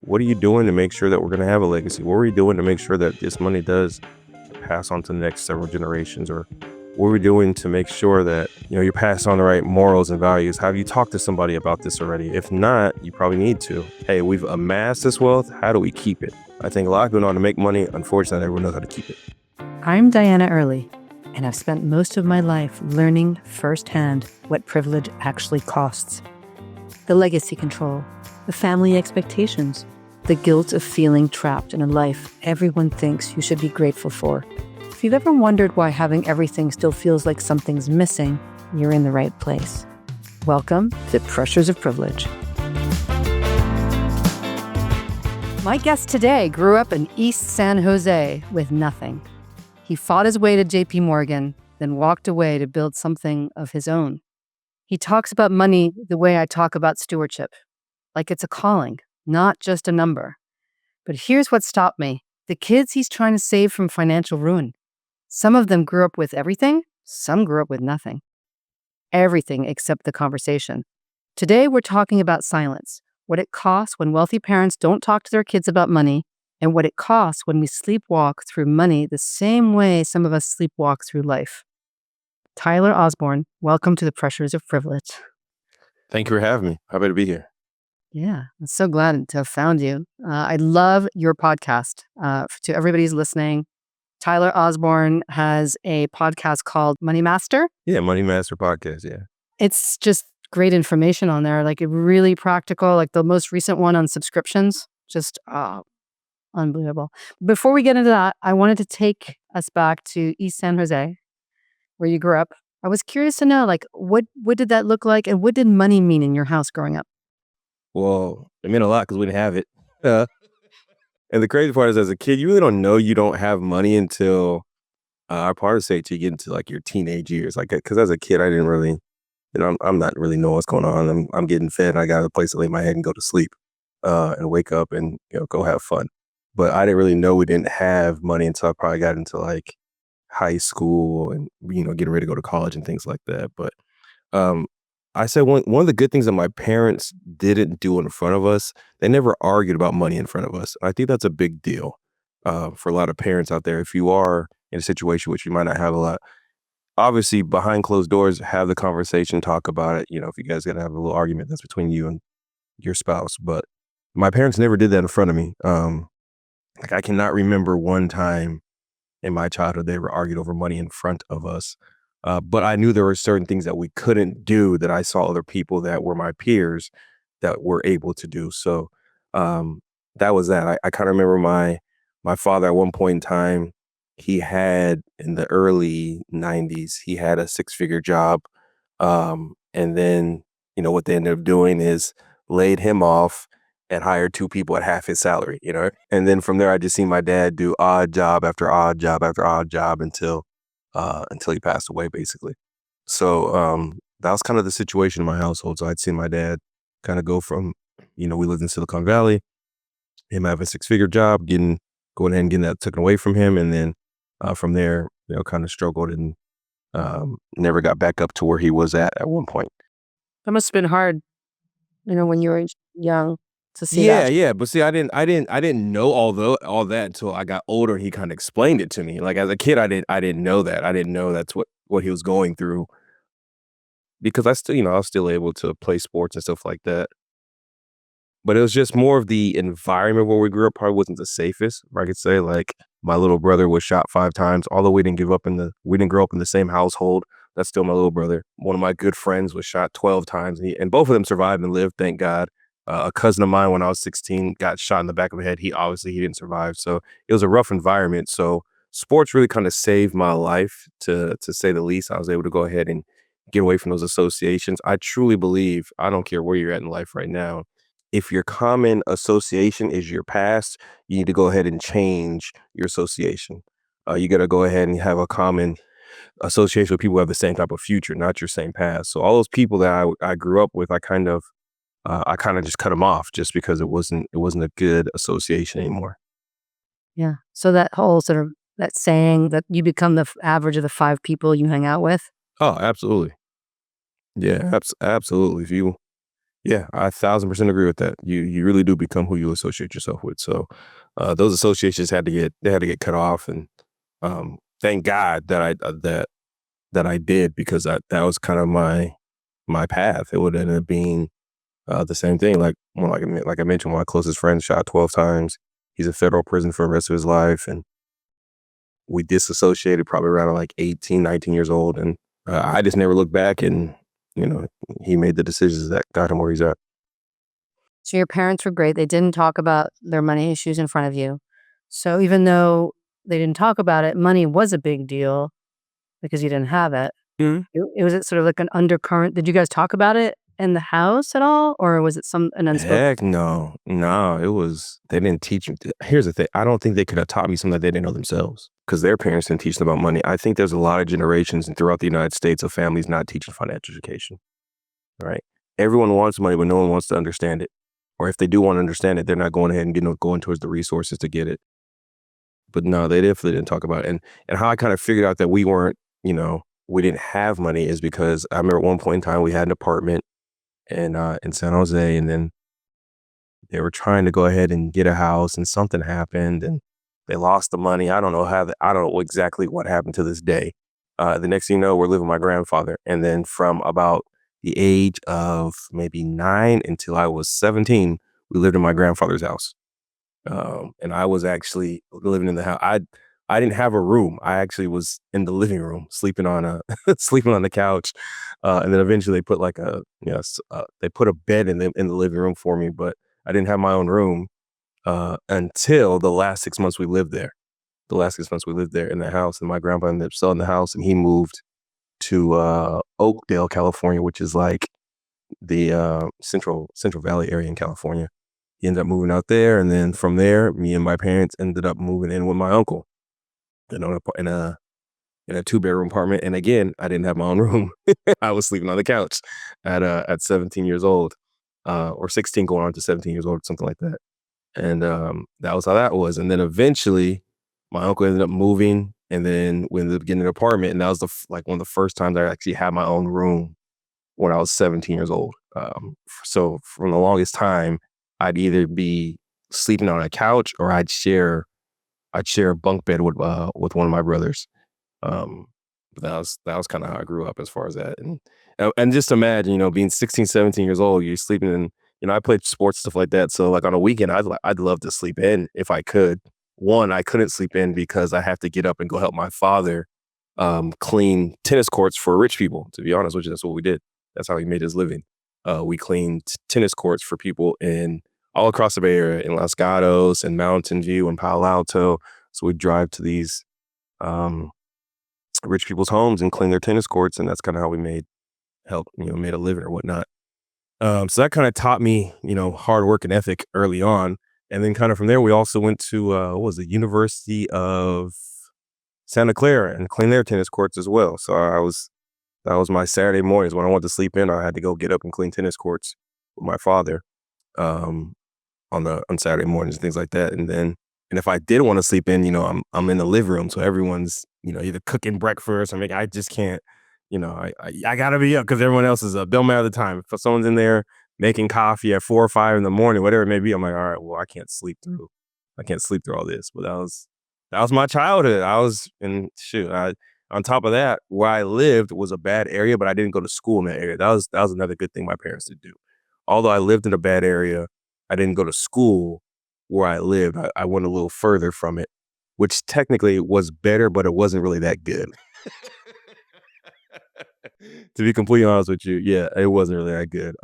what are you doing to make sure that we're going to have a legacy? What are we doing to make sure that this money does pass on to the next several generations? Or what are we doing to make sure that, you're passing on the right morals and values? Have you talked to somebody about this already? If not, you probably need to. Hey, we've amassed this wealth. How do we keep it? I think a lot of people know how to make money. Unfortunately, everyone knows how to keep it. I'm Diana Oehrli, and I've spent most of my life learning firsthand what privilege actually costs. The legacy control, the family expectations, the guilt of feeling trapped in a life everyone thinks you should be grateful for. If you've ever wondered why having everything still feels like something's missing, you're in the right place. Welcome to Pressures of Privilege. My guest today grew up in East San Jose with nothing. He fought his way to JPMorgan, then walked away to build something of his own. He talks about money the way I talk about stewardship, like it's a calling, not just a number. But here's what stopped me. The kids he's trying to save from financial ruin. Some of them grew up with everything, some grew up with nothing. Everything except the conversation. Today we're talking about silence, what it costs when wealthy parents don't talk to their kids about money, and what it costs when we sleepwalk through money the same way some of us sleepwalk through life. Tyler Osborne, welcome to the Pressures of Privilege. Thank you for having me. Happy to be here. Yeah, I'm so glad to have found you. I love your podcast. To everybody who's listening, Tyler Osborne has a podcast called Money Master. Yeah, Money Master Podcast, yeah. It's just great information on there, like really practical, like the most recent one on subscriptions, just unbelievable. Before we get into that, I wanted to take us back to East San Jose, where you grew up. I was curious to know, like, what did that look like, and what did money mean in your house growing up? Well, it meant a lot because we didn't have it. And the crazy part is, as a kid, you really don't know you don't have money until I part of say till you get into like your teenage years. Like, because as a kid, I didn't really, I'm not really know what's going on. I'm getting fed. I got a place to lay my head and go to sleep, and wake up and go have fun. But I didn't really know we didn't have money until I probably got into like high school and getting ready to go to college and things like that. But um, I said one of the good things that my parents didn't do in front of us, they never argued about money in front of us. I think that's a big deal for a lot of parents out there. If you are in a situation which you might not have a lot, obviously behind closed doors, have the conversation, talk about it. If you guys got to have a little argument, that's between you and your spouse. But my parents never did that in front of me. Like I cannot remember one time in my childhood they ever argued over money in front of us. But I knew there were certain things that we couldn't do that I saw other people that were my peers that were able to do. So that was that. I kind of remember my father at one point in time, he had in the early 90s, he had a 6-figure job. And then, what they ended up doing is laid him off and hired 2 people at half his salary. And then from there, I just seen my dad do odd job after odd job after odd job until he passed away, basically. So that was kind of the situation in my household. So I'd seen my dad kind of go from, we lived in Silicon Valley, him having a 6-figure job, going ahead and getting that taken away from him. And then from there, kind of struggled and never got back up to where he was at one point. That must have been hard, when you were young to see that. Yeah. But see, I didn't know all that until I got older and he kind of explained it to me. Like as a kid, I didn't know that. I didn't know that's what he was going through. Because I still, I was still able to play sports and stuff like that. But it was just more of the environment where we grew up probably wasn't the safest. If I could say, like my little brother was shot 5 times, although we didn't grow up in the same household. That's still my little brother. One of my good friends was shot 12 times, and both of them survived and lived, thank God. A cousin of mine, when I was 16, got shot in the back of the head. He didn't survive. So it was a rough environment. So sports really kind of saved my life, to say the least. I was able to go ahead and get away from those associations. I truly believe, I don't care where you're at in life right now, if your common association is your past, you need to go ahead and change your association. You got to go ahead and have a common association with people who have the same type of future, not your same past. So all those people that I grew up with, I kind of just cut them off just because it wasn't a good association anymore. Yeah. So that whole sort of that saying that you become the average of the 5 people you hang out with. Oh, absolutely. Yeah, absolutely. Yeah, I 1,000% agree with that. You really do become who you associate yourself with. So those associations had to get cut off, and thank God that I did, because that was kind of my path. It would end up being the same thing. Like I mentioned, my closest friend shot 12 times. He's in federal prison for the rest of his life, and we disassociated probably around like 18, 19 years old, and I just never looked back. And you know, he made the decisions that got him where he's at. So your parents were great. They didn't talk about their money issues in front of you. So even though they didn't talk about it, money was a big deal because you didn't have it. It was it sort of like an undercurrent. Did you guys talk about it in the house at all, or was it an unspoken? Heck no. No, they didn't teach me. Here's the thing. I don't think they could have taught me something that they didn't know themselves, because their parents didn't teach them about money. I think there's a lot of generations and throughout the United States of families not teaching financial education, right? Everyone wants money, but no one wants to understand it. Or if they do want to understand it, they're not going ahead and going towards the resources to get it. But no, they definitely didn't talk about it. And how I kind of figured out that we didn't have money is because I remember at one point in time we had an apartment in San Jose, and then they were trying to go ahead and get a house, and something happened, and they lost the money. I don't know exactly what happened to this day. The next thing you know, we're living with my grandfather. And then from about the age of maybe 9 until I was 17, we lived in my grandfather's house. And I was actually living in the house. I didn't have a room. I actually was in the living room, sleeping on a sleeping on the couch. And then eventually they put they put a bed in the living room for me, but I didn't have my own room until the last 6 months we lived there. The last 6 months we lived there in the house, and my grandpa ended up selling the house, and he moved to Oakdale, California, which is like the Central Valley area in California. He ended up moving out there, and then from there, me and my parents ended up moving in with my uncle, in a 2-bedroom apartment. And again, I didn't have my own room. I was sleeping on the couch at 17 years old, or 16 going on to 17 years old, something like that. And that was how that was. And then eventually, my uncle ended up moving, and then we ended up getting an apartment. And that was one of the first times I actually had my own room when I was 17 years old. So for the longest time, I'd either be sleeping on a couch, or I'd share a bunk bed with one of my brothers. Um, but that was kind of how I grew up as far as that. And just imagine, being 16, 17 years old, you're sleeping in, I played sports, stuff like that. So like on a weekend, I'd love to sleep in if I could. One, I couldn't sleep in because I have to get up and go help my father clean tennis courts for rich people. To be honest with you, that's what we did. That's how he made his living. We cleaned tennis courts for people in all across the Bay Area, in Los Gatos and Mountain View and Palo Alto. So we'd drive to these um, rich people's homes and clean their tennis courts, and that's kind of how we made a living or whatnot. So that kind of taught me, hard work and ethic early on. And then kind of from there, we also went to what was it, University of Santa Clara, and cleaned their tennis courts as well. So that was my Saturday mornings when I wanted to sleep in. I had to go get up and clean tennis courts with my father. Um, on Saturday mornings and things like that. And if I did want to sleep in, I'm in the living room, so everyone's either cooking breakfast. I just can't. I gotta be up because everyone else is up. Don't matter the time. If someone's in there making coffee at 4 or 5 in the morning, whatever it may be, I'm like, all right, well, I can't sleep through. I can't sleep through all this. But that was my childhood. I was in shoot. On top of that, where I lived was a bad area, but I didn't go to school in that area. That was another good thing my parents did do. Although I lived in a bad area, I didn't go to school where I lived. I went a little further from it, which technically was better, but it wasn't really that good. To be completely honest with you, yeah, it wasn't really that good.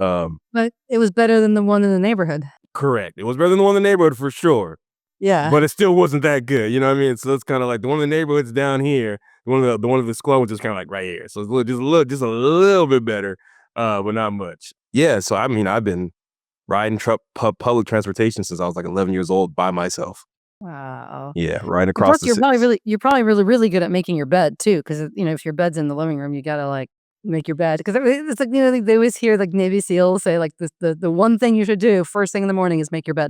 But it was better than the one in the neighborhood. Correct. It was better than the one in the neighborhood for sure, Yeah. but it still wasn't that good. You know what I mean? So it's kind of like the one in the neighborhood's down here. The one of the school was just kind of like right here. So it's just a little bit better, but not much. Yeah. So I've been riding public transportation since I was like 11 years old by myself. Wow. Yeah, riding And across plus, the ci you're probably really good at making your bed too, because if your bed's in the living room, you gotta like make your bed. Because it's like they always hear like Navy SEALs say like the one thing you should do first thing in the morning is make your bed.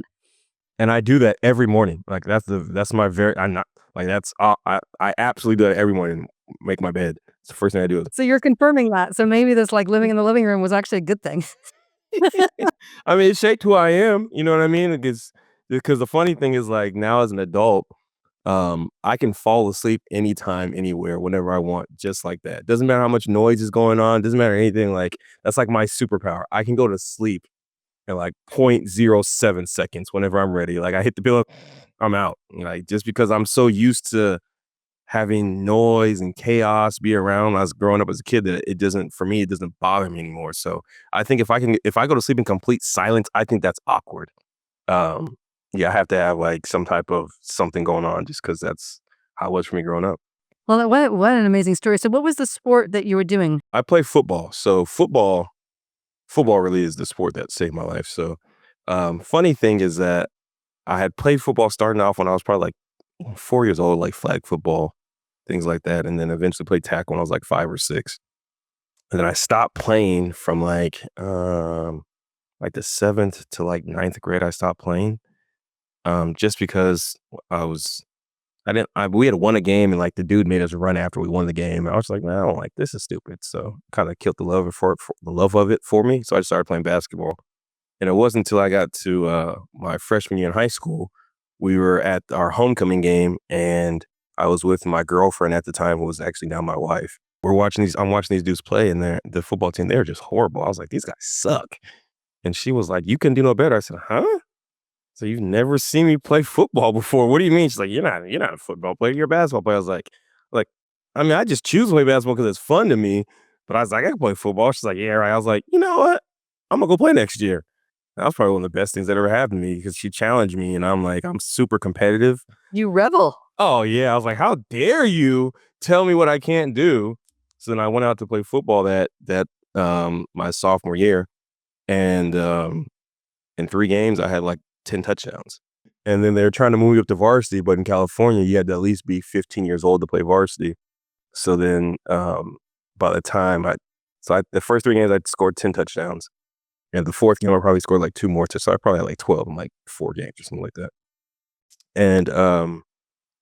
and I do that every morning. Like that's my very I'm not like that's I absolutely do that every morning. Make my bed. It's the first thing I do. So you're confirming that. So maybe this like living in the living room was actually a good thing. I mean, it shaped who I am. You know what I mean? Because the funny thing is, like, now as an adult, I can fall asleep anytime, anywhere, whenever I want, just like that. Doesn't matter how much noise is going on. Doesn't matter anything. Like, that's like my superpower. I can go to sleep in like 0.07 seconds whenever I'm ready. Like, I hit the pillow, I'm out. Like, just because I'm so used to having noise and chaos be around when I was growing up as a kid, that it doesn't, for me, it doesn't bother me anymore. So I think if I go to sleep in complete silence, I think that's awkward. Um, yeah, I have to have like some type of something going on just because that's how it was for me growing up. Well, what an amazing story. So what was the sport that you were doing? I play football. So football really is the sport that saved my life. So funny thing is that I had played football starting off when I was probably like 4 years old, like flag football, things like that. And then eventually played tackle when I was like 5 or 6. And then I stopped playing from like the 7th to like ninth grade. I stopped playing just because I was I didn't we had won a game and like the dude made us run after we won the game. And I was like, man, I don't like this is stupid. So kind of killed the love of it for me. So I just started playing basketball. And it wasn't until I got to my freshman year in high school, we were at our homecoming game, and I was with my girlfriend at the time, who was actually now my wife. I'm watching these dudes play, and the football team, they're just horrible. I was like, these guys suck. And she was like, you can do no better. I said, huh? So you've never seen me play football before? What do you mean? She's like, you're not a football player. You're a basketball player. I was like, I mean, I just choose to play basketball because it's fun to me. But I was like, I can play football. She's like, yeah, right. I was like, you know what? I'm gonna go play next year. That was probably one of the best things that ever happened to me because she challenged me, and I'm like, I'm super competitive. You rebel. Oh yeah, I was like, how dare you tell me what I can't do? So then I went out to play football that my sophomore year, and in 3 games I had like 10 touchdowns. And then they're trying to move me up to varsity, but in California you had to at least be 15 years old to play varsity. So then by the time the first 3 games I scored 10 touchdowns. And the fourth game, I probably scored like 2 more. So I probably had like 12 in like 4 games or something like that. And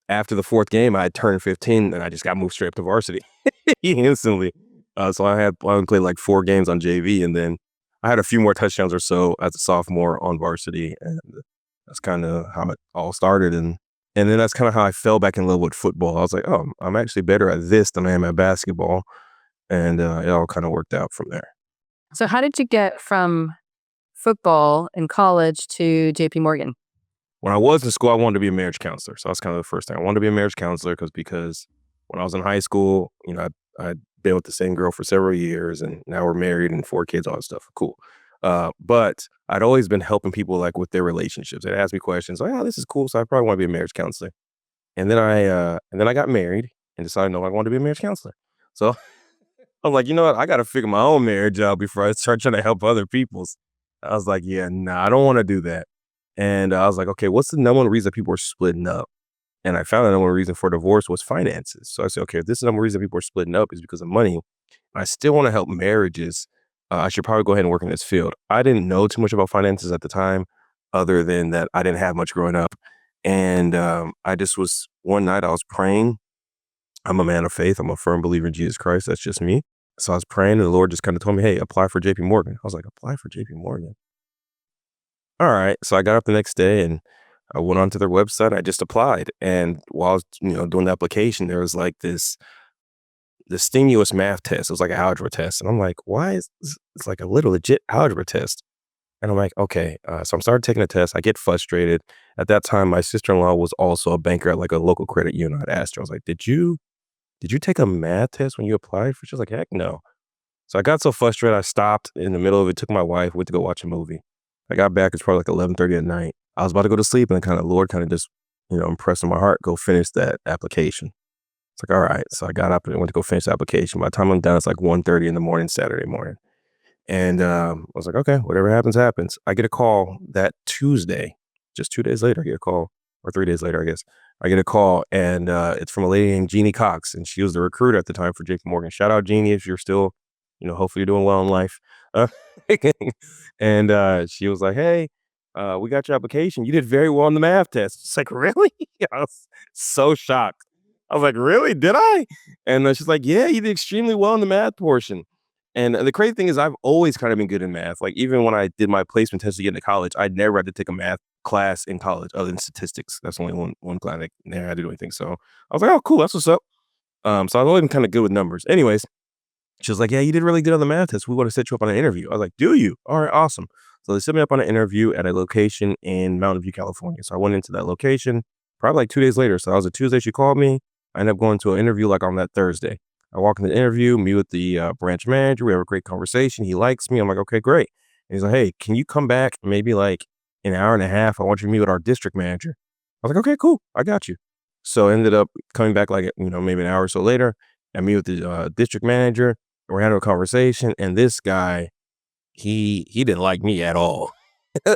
after the fourth game, I turned 15 and I just got moved straight up to varsity instantly. So I only played like 4 games on JV, and then I had a few more touchdowns or so as a sophomore on varsity, and that's kind of how it all started. And then that's kind of how I fell back in love with football. I was like, oh, I'm actually better at this than I am at basketball, and it all kind of worked out from there. So how did you get from football in college to JPMorgan? When I was in school, I wanted to be a marriage counselor. So that's kind of the first thing. I wanted to be a marriage counselor because when I was in high school, I'd been with the same girl for several years, and now we're married and 4 kids, all that stuff. Cool. But I'd always been helping people like with their relationships. They'd ask me questions like, "Oh, this is cool." So I probably want to be a marriage counselor. And then I got married and decided, no, I want to be a marriage counselor. So I'm like, you know what? I got to figure my own marriage out before I start trying to help other people's. I was like, yeah, nah, I don't want to do that. And I was like, okay, what's the number one reason people are splitting up? And I found the number one reason for divorce was finances. So I said, okay, if this is the number one reason people are splitting up is because of money, I still want to help marriages. I should probably go ahead and work in this field. I didn't know too much about finances at the time, other than that I didn't have much growing up. And I just was one night I was praying. I'm a man of faith. I'm a firm believer in Jesus Christ. That's just me. So I was praying, and the Lord just kind of told me, hey, apply for JPMorgan. I was like, apply for JPMorgan. All right. So I got up the next day and I went onto their website. I just applied. And while I was, doing the application, there was like this distinguished math test. It was like an algebra test. And I'm like, why is this? It's like a little legit algebra test. And I'm like, okay. So I'm started taking a test. I get frustrated. At that time, my sister-in-law was also a banker at like a local credit union. I'd asked her, I was like, did you take a math test when you applied for? She was like, heck no. So I got so frustrated, I stopped in the middle of it, took my wife, went to go watch a movie. I got back, it's probably like 11:30 at night. I was about to go to sleep, and Lord kind of just, impressed on my heart, go finish that application. It's like, all right. So I got up and went to go finish the application. By the time I'm done, it's like 1:30 in the morning, Saturday morning. And I was like, okay, whatever happens, happens. I get a call that Tuesday, just 2 days later, I get a call, or 3 days later, I guess. I get a call, and it's from a lady named Jeannie Cox, and she was the recruiter at the time for JPMorgan. Shout out, Jeannie, if you're still, hopefully you're doing well in life. Uh, and she was like, hey, we got your application. You did very well on the math test. It's like, really? I was so shocked. I was like, really? Did I? And she's like, yeah, you did extremely well in the math portion. And the crazy thing is I've always kind of been good in math. Like even when I did my placement test to get into college, I never had to take a math class in college other than statistics. That's only one class I never had to do anything. So I was like, oh, cool, that's what's up. So I've always been kind of good with numbers. Anyways, she was like, yeah, you did really good on the math test. We want to set you up on an interview. I was like, do you? All right, awesome. So they set me up on an interview at a location in Mountain View, California. So I went into that location probably like 2 days later. So that was a Tuesday. She called me. I ended up going to an interview like on that Thursday. I walk in the interview, meet with the branch manager. We have a great conversation. He likes me. I'm like, okay, great. And he's like, hey, can you come back maybe like an hour and a half? I want you to meet with our district manager. I was like, okay, cool. I got you. So I ended up coming back like, maybe an hour or so later. I meet with the district manager. We're having a conversation, and this guy, he didn't like me at all.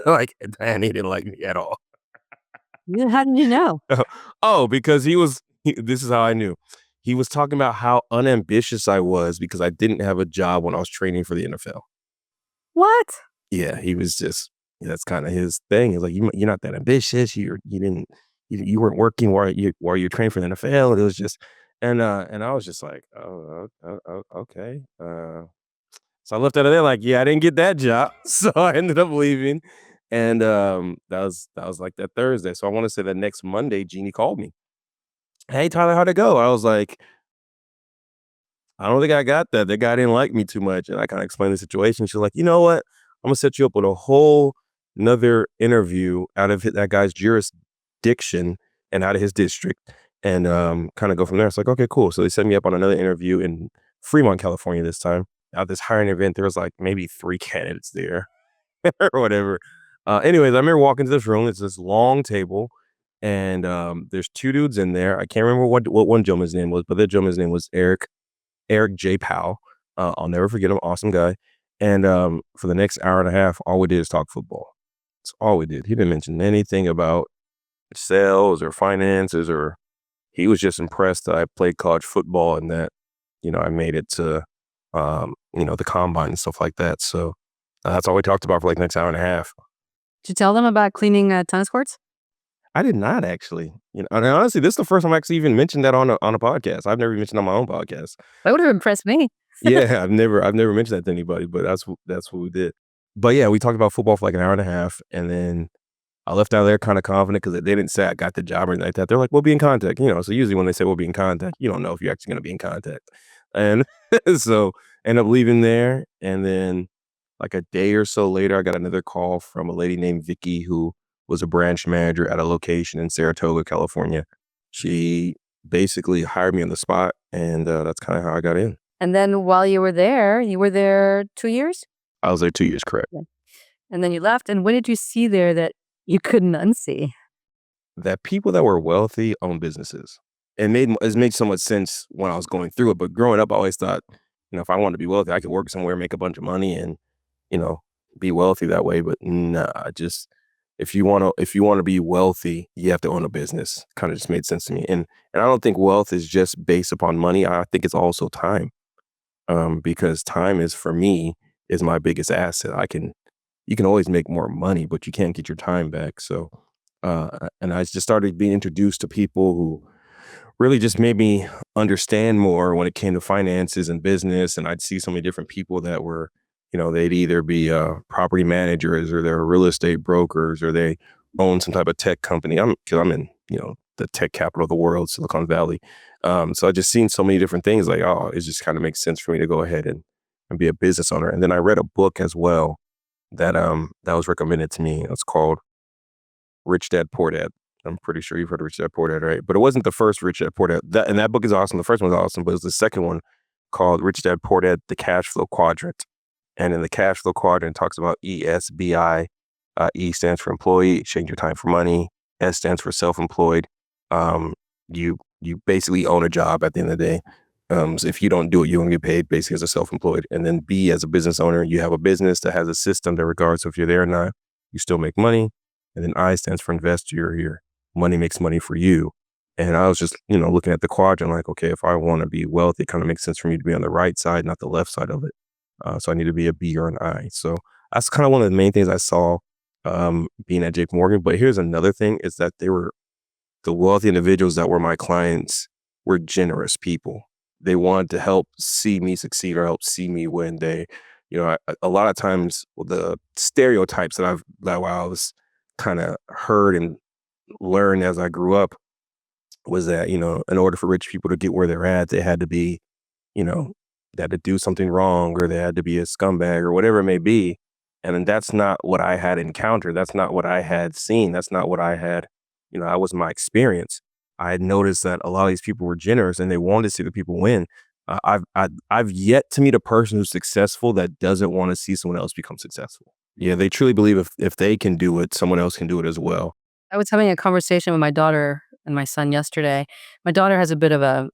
Like, and he didn't like me at all. How did you know? Oh, because this is how I knew. He was talking about how unambitious I was because I didn't have a job when I was training for the NFL. What? Yeah, he was just, that's kind of his thing. He's like, you're not that ambitious. You weren't working while you're training for the NFL. And it was just, and I was just like, okay. So I left out of there like, yeah, I didn't get that job. So I ended up leaving. And that was like that Thursday. So I want to say that next Monday, Jeannie called me. Hey, Tyler, how'd it go? I was like, I don't think I got that. That guy didn't like me too much. And I kind of explained the situation. She's like, you know what? I'm gonna set you up with a whole another interview out of that guy's jurisdiction and out of his district and kind of go from there. It's like, okay, cool. So they set me up on another interview in Fremont, California this time. At this hiring event, there was like maybe 3 candidates there or whatever. Anyways, I remember walking to this room. It's this long table, and there's 2 dudes in there. I can't remember what one gentleman's name was, but that gentleman's name was Eric J. Powell. I'll never forget him. Awesome guy. And for the next hour and a half, all we did is talk football. That's all we did. He didn't mention anything about sales or finances, or he was just impressed that I played college football and that, I made it to, the combine and stuff like that. So that's all we talked about for like the next hour and a half. Did you tell them about cleaning tennis courts? I did not actually. And honestly, this is the first time I actually even mentioned that on a podcast. I've never mentioned on my own podcast. That would have impressed me. Yeah, I've never mentioned that to anybody, but that's what we did. But yeah, we talked about football for like an hour and a half, and then I left out of there kind of confident because they didn't say I got the job or anything like that. They're like, we'll be in contact, So usually when they say we'll be in contact, you don't know if you're actually going to be in contact. And so end up leaving there, and then like a day or so later, I got another call from a lady named Vicky who was a branch manager at a location in Saratoga, California. She basically hired me on the spot, and that's kind of how I got in. And then while you were there 2 years? I was there 2 years, correct. Yeah. And then you left. And what did you see there that you couldn't unsee? That people that were wealthy own businesses. It made so much sense when I was going through it. But growing up, I always thought, if I wanted to be wealthy, I could work somewhere, make a bunch of money, and be wealthy that way. But nah, just if you want to be wealthy, you have to own a business. Kind of just made sense to me. And I don't think wealth is just based upon money. I think it's also time. Because time for me is my biggest asset. You can always make more money, but you can't get your time back. So, and I just started being introduced to people who really just made me understand more when it came to finances and business. And I'd see so many different people that were, they'd either be property managers or they're real estate brokers or they own some type of tech company. Because I'm in, the tech capital of the world, Silicon Valley. So I just seen so many different things like, it just kind of makes sense for me to go ahead and be a business owner. And then I read a book as well that was recommended to me. It's called Rich Dad Poor Dad. I'm pretty sure you've heard of Rich Dad Poor Dad, right? But it wasn't the first Rich Dad Poor Dad. That book is awesome. The first one's awesome, but it was the second one called Rich Dad Poor Dad, The Cash Flow Quadrant. And in the cash flow quadrant, it talks about ESBI. E stands for employee, exchange your time for money. S stands for self-employed. You basically own a job at the end of the day. So if you don't do it, you won't get paid basically as a self-employed. And then B, as a business owner, you have a business that has a system that regards if you're there or not, you still make money. And then I stands for investor. Your money makes money for you. And I was just, looking at the quadrant like, okay, if I want to be wealthy, it kind of makes sense for me to be on the right side, not the left side of it. So I need to be a B or an I. So that's kind of one of the main things I saw being at JPMorgan. But here's another thing is that the wealthy individuals that were my clients were generous people. they wanted to help see me succeed or help see me win. A lot of times the stereotypes that I was kind of heard and learned as I grew up was that, in order for rich people to get where they're at, they had to be, you know, they had to do something wrong or they had to be a scumbag or whatever it may be. And then that's not what I had encountered. That's not what I had seen. That's not what I had, that was my experience. I had noticed that a lot of these people were generous and they wanted to see the people win. I've yet to meet a person who's successful that doesn't want to see someone else become successful. Yeah, they truly believe if they can do it, someone else can do it as well. I was having a conversation with my daughter and my son yesterday. My daughter has a bit of a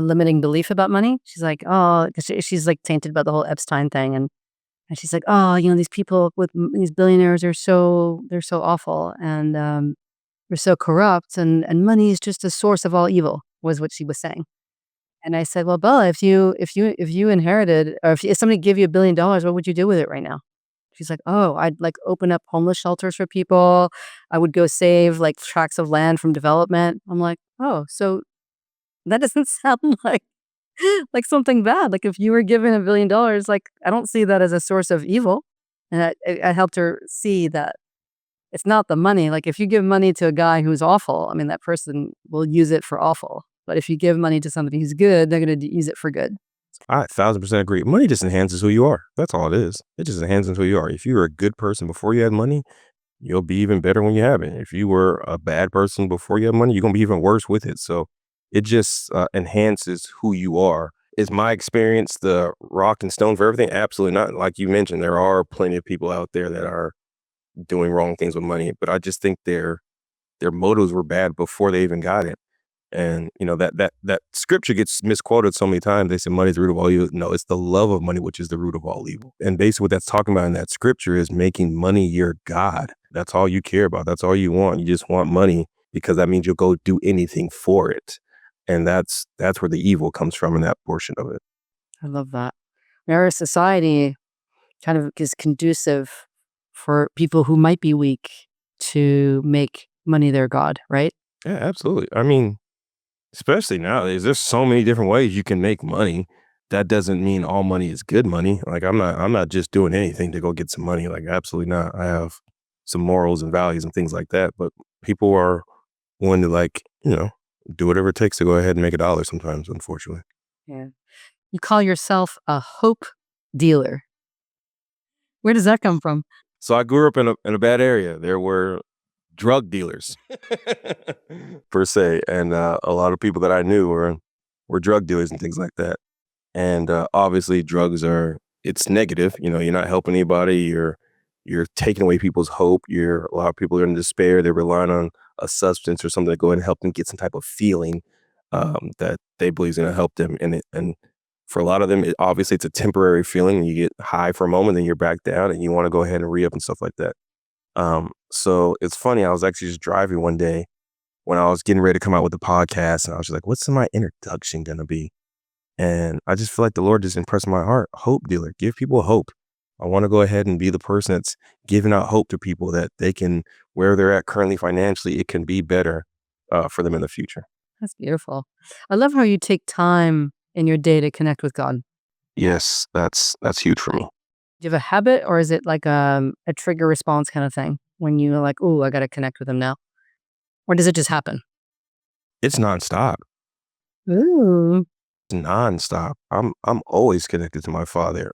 limiting belief about money. She's like, oh, 'cause she's like tainted about the whole Epstein thing, and she's like, oh, these people with these billionaires are they're so awful, and they're so corrupt, and money is just a source of all evil, was what she was saying. And I said, well, Bella, if you inherited, or if somebody gave you $1 billion, what would you do with it right now? She's like, oh, I'd like open up homeless shelters for people. I would go save like tracts of land from development. I'm like, oh, so that doesn't sound like something bad. Like if you were given $1 billion, like I don't see that as a source of evil. And I helped her see that it's not the money. Like if you give money to a guy who's awful, I mean, that person will use it for awful. But if you give money to somebody who's good, they're going to use it for good. I 1,000% agree. Money just enhances who you are. That's all it is. It just enhances who you are. If you were a good person before you had money, you'll be even better when you have it. If you were a bad person before you have money, you're going to be even worse with it. So it just enhances who you are. Is my experience the rock and stone for everything? Absolutely not. Like you mentioned, there are plenty of people out there that are doing wrong things with money, but I just think their motives were bad before they even got it. And that scripture gets misquoted so many times. They say money is the root of all evil. No, it's the love of money, which is the root of all evil. And basically what that's talking about in that scripture is making money your God. That's all you care about. That's all you want. You just want money because that means you'll go do anything for it. And that's where the evil comes from in that portion of it. I love that. Our society kind of is conducive for people who might be weak to make money their god, right? Yeah, absolutely. I mean, especially nowadays, there's so many different ways you can make money. That doesn't mean all money is good money. Like I'm not just doing anything to go get some money. Like absolutely not. I have some morals and values and things like that. But people are willing to do whatever it takes to go ahead and make a dollar sometimes, unfortunately. Yeah. You call yourself a hope dealer. Where does that come from? So I grew up in a bad area. There were drug dealers per se, and a lot of people that I knew were drug dealers and things like that. And obviously, it's negative. You're not helping anybody. You're taking away people's hope. A lot of people are in despair. They're relying on a substance or something to go ahead and help them get some type of feeling that they believe is going to help them. And for a lot of them, obviously, it's a temporary feeling. You get high for a moment, then you're back down, and you want to go ahead and re-up and stuff like that. So it's funny. I was actually just driving one day when I was getting ready to come out with the podcast, and I was just like, "What's my introduction gonna be?" And I just feel like the Lord just impressed my heart. Hope dealer, give people hope. I want to go ahead and be the person that's giving out hope to people that they can, where they're at currently financially, it can be better for them in the future. That's beautiful. I love how you take time in your day to connect with God. Yes, that's huge for me. Do you have a habit, or is it like a trigger response kind of thing when you're like, "Ooh, I got to connect with him now," or does it just happen? It's nonstop. Ooh, It's nonstop. I'm always connected to my Father.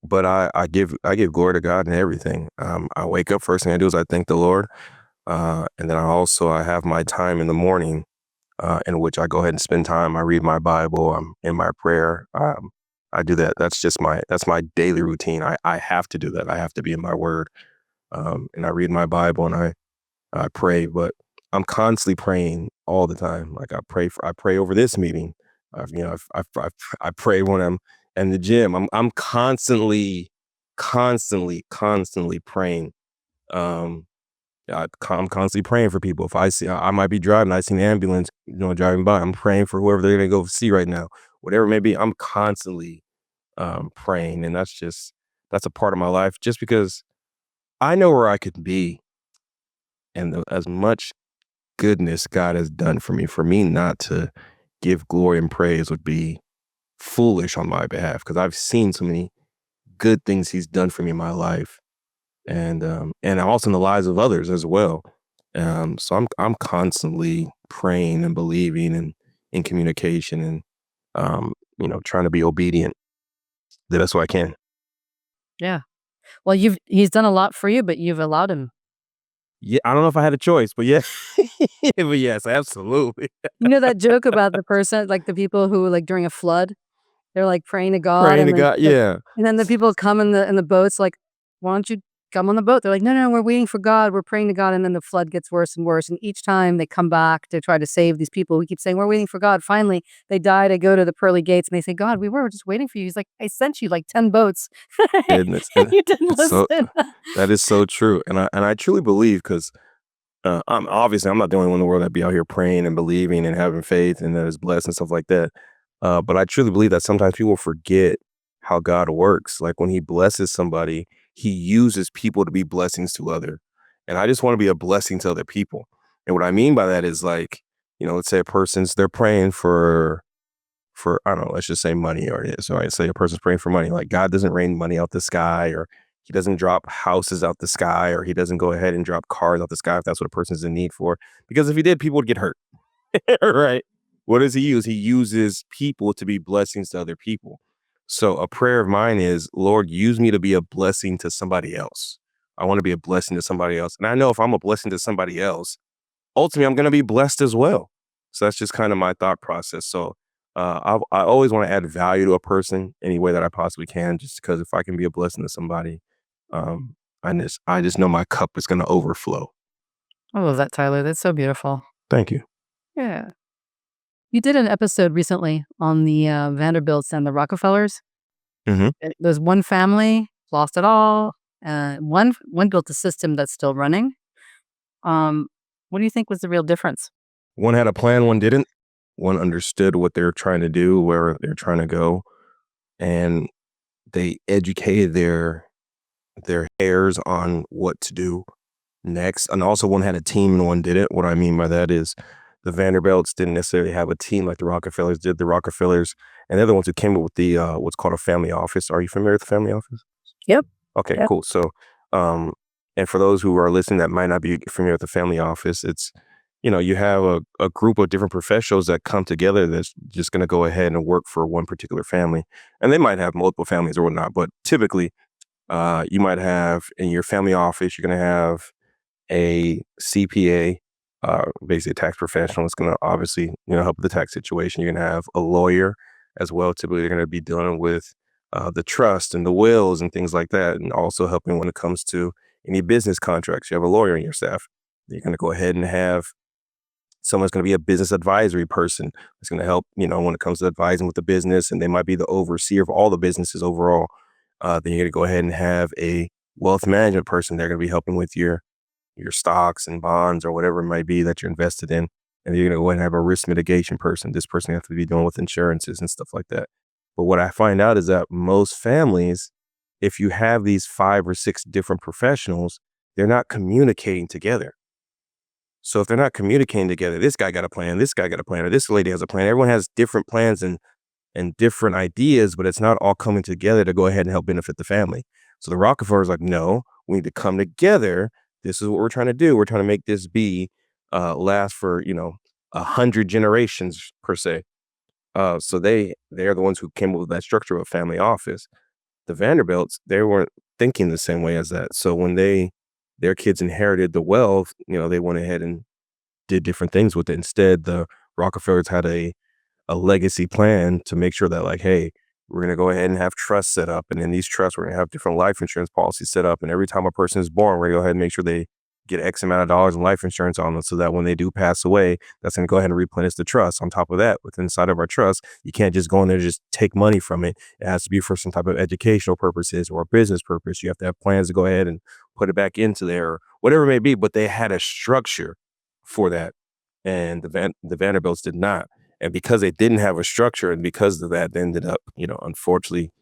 But I give glory to God in everything. I wake up, first thing I do is I thank the Lord, and then I have my time in the morning, in which I go ahead and spend time. I read my Bible. I'm in my prayer. I do that. That's my daily routine. I have to do that. I have to be in my Word, and I read my Bible and I pray. But I'm constantly praying all the time. Like I pray over this meeting. I pray when I'm in the gym. I'm constantly praying. Um, I'm constantly praying for people. If I see, I might be driving, I see an ambulance, driving by. I'm praying for whoever they're gonna go see right now, whatever it may be. I'm constantly praying, and that's a part of my life. Just because I know where I could be, and as much goodness God has done for me not to give glory and praise would be foolish on my behalf because I've seen so many good things he's done for me in my life, and also in the lives of others as well. So I'm constantly praying and believing and in communication and trying to be obedient the best way I can. Yeah. Well, he's done a lot for you, but you've allowed him. Yeah, I don't know if I had a choice, but yeah, but yes, absolutely. You know that joke about the person, like the people who like during a flood, they're like praying to God, Praying to and then God, yeah. the people come in the boats like, "Why don't you come on the boat?" They're like, "No, no, we're waiting for God. We're praying to God." And then the flood gets worse and worse. And each time they come back to try to save these people, we keep saying, "We're waiting for God." Finally, they die to go to the pearly gates, and they say, "God, we were just waiting for you." He's like, "I sent you like 10 boats, Goodness, and and you didn't it's so listen." that is so true, and I truly believe because I'm not the only one in the world that be out here praying and believing and having faith and that is blessed and stuff like that. But I truly believe that sometimes people forget how God works. Like when He blesses somebody, He uses people to be blessings to other. And I just want to be a blessing to other people. And what I mean by that is like, let's say a person's they're praying for I don't know, let's just say money or it is. So I say a person's praying for money. Like God doesn't rain money out the sky or he doesn't drop houses out the sky or he doesn't go ahead and drop cars out the sky if that's what a person's in need for. Because if he did, people would get hurt. Right. What does he use? He uses people to be blessings to other people. So a prayer of mine is, Lord, use me to be a blessing to somebody else. I want to be a blessing to somebody else. And I know if I'm a blessing to somebody else, ultimately I'm going to be blessed as well. So that's just kind of my thought process. So I always want to add value to a person any way that I possibly can, just because if I can be a blessing to somebody, um, I just know my cup is going to overflow. I love that, Tyler. That's so beautiful. Thank you. Yeah. You did an episode recently on the Vanderbilts and the Rockefellers. Hmm. There's one family lost it all. One built a system that's still running. Um, what do you think was the real difference? One had a plan, one didn't. One understood what they're trying to do, where they're trying to go, and they educated their heirs on what to do next. And also one had a team and one didn't. What I mean by that is the Vanderbilts didn't necessarily have a team like the Rockefellers did. The Rockefellers and they're the ones who came up with the what's called a family office. Are you familiar with the family office? Yep. Okay, Yep. cool. So, and for those who are listening that might not be familiar with the family office, it's, you have a group of different professionals that come together that's just going to go ahead and work for one particular family. And they might have multiple families or whatnot, but typically, you might have in your family office, you're going to have a CPA, basically a tax professional. It's going to obviously, help with the tax situation. You're going to have a lawyer as well. Typically, they're going to be dealing with the trust and the wills and things like that, and also helping when it comes to any business contracts. You have a lawyer in your staff. You're going to go ahead and have someone's going to be a business advisory person. It's going to help, when it comes to advising with the business, and they might be the overseer of all the businesses overall. Then you're going to go ahead and have a wealth management person. They're going to be helping with your stocks and bonds or whatever it might be that you're invested in. And you're going to go ahead and have a risk mitigation person. This person has to be dealing with insurances and stuff like that. But what I find out is that most families, if you have these 5 or 6 different professionals, they're not communicating together. So if they're not communicating together, this guy got a plan, this guy got a plan, or this lady has a plan. Everyone has different plans and different ideas, but it's not all coming together to go ahead and help benefit the family. So the Rockefellers like, no, we need to come together. This is what we're trying to do. We're trying to make this be last for 100 generations per se. So they're the ones who came up with that structure of a family office. The Vanderbilts, they weren't thinking the same way as that. So when their kids inherited the wealth, they went ahead and did different things with it. Instead, the Rockefellers had a legacy plan to make sure that like, hey, we're going to go ahead and have trusts set up. And in these trusts, we're going to have different life insurance policies set up. And every time a person is born, we're going to go ahead and make sure they get X amount of dollars in life insurance on them so that when they do pass away, that's going to go ahead and replenish the trust. On top of that, within inside of our trust, you can't just go in there and just take money from it. It has to be for some type of educational purposes or business purpose. You have to have plans to go ahead and put it back into there or whatever it may be. But they had a structure for that. And the Vanderbilts did not. And because they didn't have a structure and because of that, they ended up, unfortunately,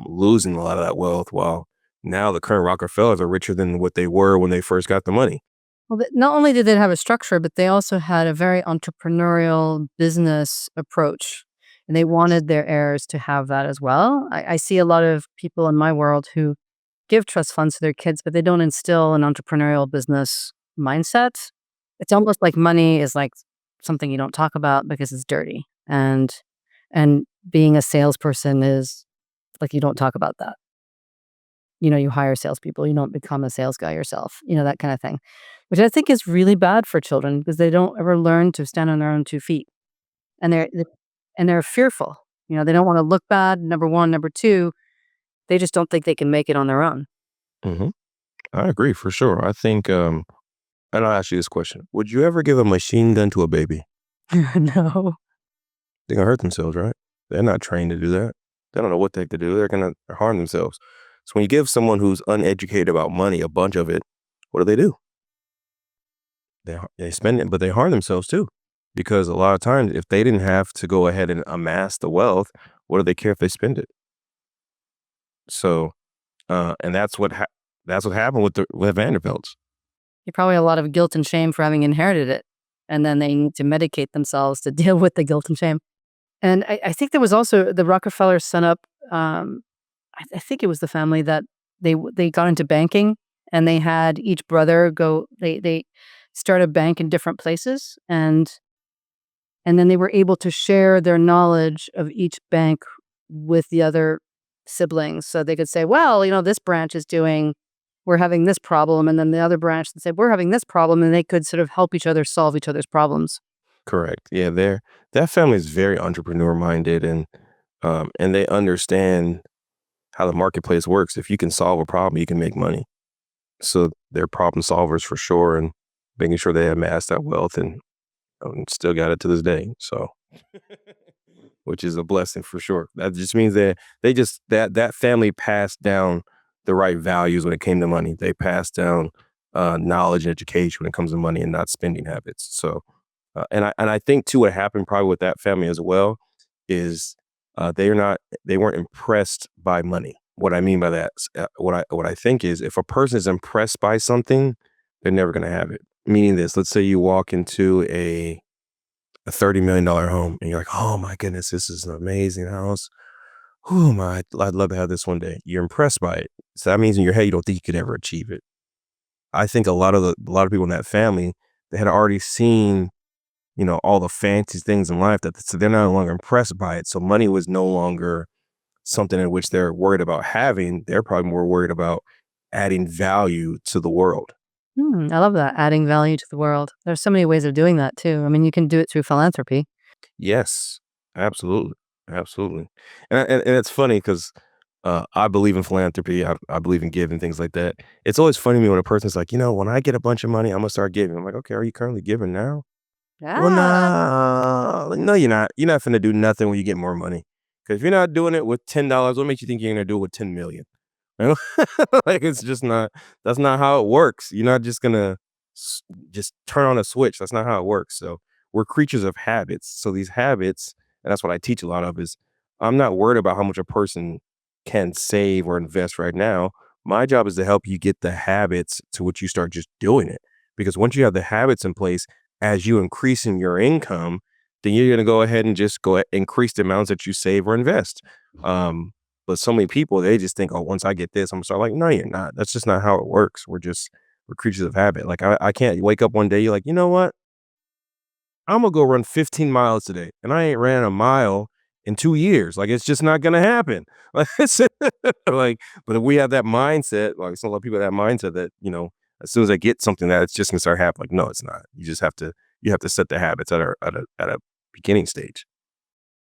losing a lot of that wealth. While now the current Rockefellers are richer than what they were when they first got the money. Well, not only did they have a structure, but they also had a very entrepreneurial business approach, and they wanted their heirs to have that as well. I see a lot of people in my world who give trust funds to their kids, but they don't instill an entrepreneurial business mindset. It's almost like money is like something you don't talk about because it's dirty, and being a salesperson is like you don't talk about that. You hire salespeople, you don't become a sales guy yourself, that kind of thing, which I think is really bad for children because they don't ever learn to stand on their own 2 feet, and they're fearful. They don't want to look bad. Number one, number two, they just don't think they can make it on their own. Hmm. I agree for sure. I think, and I'll ask you this question: would you ever give a machine gun to a baby? No. They're gonna hurt themselves, right? They're not trained to do that. They don't know what the heck to do. They're gonna harm themselves. So when you give someone who's uneducated about money a bunch of it, what do? They spend it, but they harm themselves too. Because a lot of times, if they didn't have to go ahead and amass the wealth, what do they care if they spend it? So, and that's what happened with Vanderbilts. Probably a lot of guilt and shame for having inherited it, and then they need to medicate themselves to deal with the guilt and shame. And I think there was also the Rockefellers set up. I think it was the family that they got into banking, and they had each brother go. They start a bank in different places, and then they were able to share their knowledge of each bank with the other siblings. So they could say, well, this branch is doing, we're having this problem. And then the other branch would say, we're having this problem. And they could sort of help each other solve each other's problems. Correct. Yeah, that family is very entrepreneur minded, and they understand how the marketplace works. If you can solve a problem, you can make money. So they're problem solvers for sure, and making sure they amass that wealth, and still got it to this day. So, which is a blessing for sure. That just means that that family passed down the right values when it came to money. They passed down knowledge and education when it comes to money and not spending habits. So, and I think too, what happened probably with that family as well is they weren't impressed by money. What I mean by that, what I think is, if a person is impressed by something, they're never going to have it. Meaning this, let's say you walk into a $30 million home and you're like, oh my goodness, this is an amazing house. Oh my, I'd love to have this one day. You're impressed by it. So that means in your head, you don't think you could ever achieve it. I think a lot of people in that family, they had already seen, all the fancy things in life, so they're no longer impressed by it. So money was no longer something in which they're worried about having. They're probably more worried about adding value to the world. I love that. Adding value to the world. There's so many ways of doing that too. I mean, you can do it through philanthropy. Yes, absolutely, absolutely. And it's funny because I believe in philanthropy. I believe in giving, things like that. It's always funny to me when a person's like, when I get a bunch of money, I'm gonna start giving. I'm like, okay, are you currently giving now? Well, Ah. nah, no, you're not. You're not finna do nothing when you get more money. Because if you're not doing it with $10, what makes you think you're gonna do it with 10 million? You know? Like, it's just not. That's not how it works. You're not just gonna s- just turn on a switch. That's not how it works. So we're creatures of habits. So these habits, and that's what I teach a lot of, is I'm not worried about how much a person can save or invest right now. My job is to help you get the habits to which you start just doing it. Because once you have the habits in place, as you increasing your income, then you're going to go ahead and just increase the amounts that you save or invest. Um, but so many people, they just think, oh, once I get this, I'm gonna start. Like, no, you're not. That's just not how it works. We're creatures of habit. Like, I can't wake up one day, you're like, you know what? I'm gonna go run 15 miles today, and I ain't ran a mile in 2 years. Like, it's just not gonna happen. Like, like, but if we have that mindset, like, so a lot of people have that mindset that, as soon as I get something, that it's just gonna start happening. Like, no, it's not. You have to set the habits at a beginning stage.